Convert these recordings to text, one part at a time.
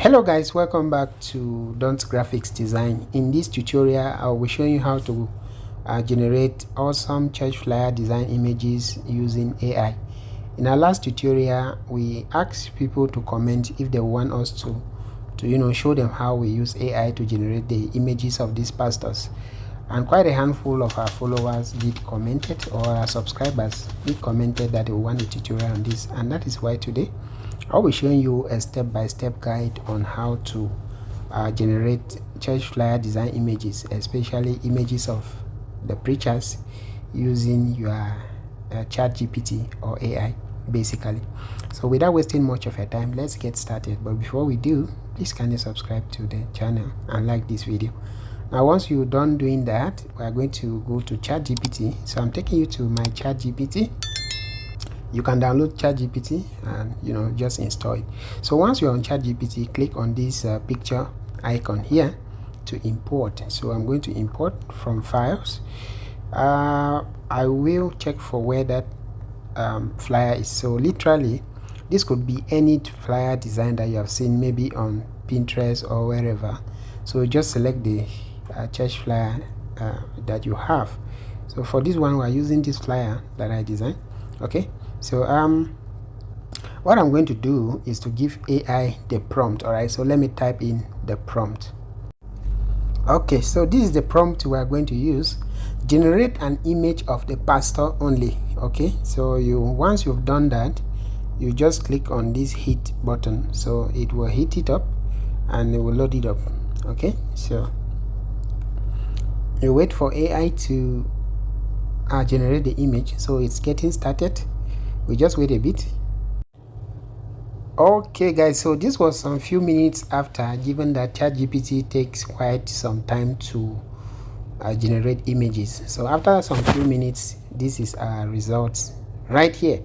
Hello guys, welcome back to Don't Graphics Design. In this tutorial I will be showing you how to generate awesome church flyer design images using AI. In our last tutorial we asked people to comment if they want us to show them how we use AI to generate the images of these pastors, and quite a handful of our followers did commented, or our subscribers did commented that they want a tutorial on this, and that is why today I'll be showing you a step-by-step guide on how to generate church flyer design images, especially images of the preachers, using your ChatGPT or AI basically. So without wasting much of your time, let's get started. But before we do, please kindly subscribe to the channel and like this video. Now once you're done doing that, we are going to go to ChatGPT. So I'm taking you to my ChatGPT. You can download ChatGPT and just install it. So once you're on ChatGPT, click on this picture icon here to import. So I'm going to import from files. I will check for where that flyer is. So literally this could be any flyer design that you have seen, maybe on Pinterest or wherever. So just select the church flyer that you have. So for this one, we're using this flyer that I designed. Okay, so what I'm going to do is to give AI the prompt. All right, so let me type in the prompt. Okay, so this is the prompt we are going to use. Generate an image of the pastor only. Okay, so once you've done that, you just click on this hit button, so it will hit it up and it will load it up. Okay, so you wait for AI to generate the image. So it's getting started. We just wait a bit. Okay guys, so this was some few minutes after, given that ChatGPT takes quite some time to generate images. So after some few minutes, this is our results right here,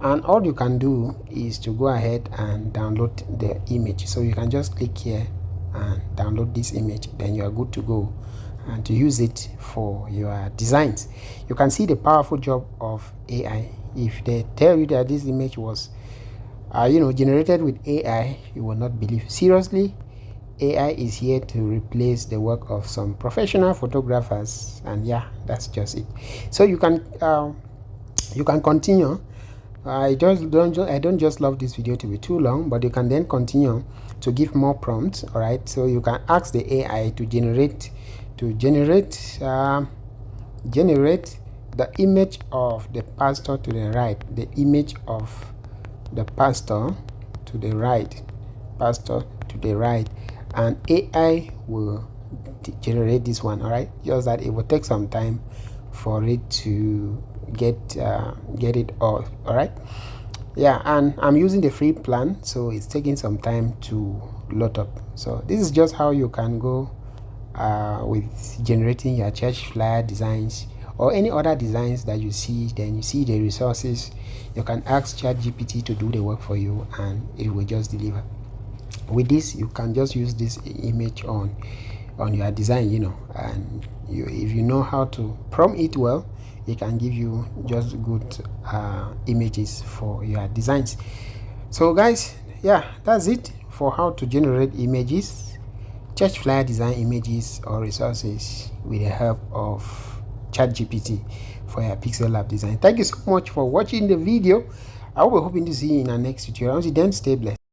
and all you can do is to go ahead and download the image. So you can just click here and download this image, then you are good to go and to use it for your designs. You can see the powerful job of AI. If they tell you that this image was generated with AI, you will not believe. Seriously, AI is here to replace the work of some professional photographers, and yeah, that's just it. So you can continue. I don't just love this video to be too long, but you can then continue to give more prompts. All right, so you can ask the AI to generate the image of the pastor to the right, the image of the pastor to the right, and AI will generate this one. All right, just that it will take some time for it to get it all right. Yeah, and I'm using the free plan, so it's taking some time to load up. So this is just how you can go with generating your church flyer designs or any other designs that you see. Then you see the resources. You can ask ChatGPT to do the work for you and it will just deliver. With this, you can just use this image on your design, and if you know how to prompt it well, it can give you just good images for your designs. So guys, yeah, that's it for how to generate images, church flyer design images or resources with the help of ChatGPT for your pixel lab design. Thank you so much for watching the video. I will be hoping to see you in our next tutorial. Until then, stay blessed.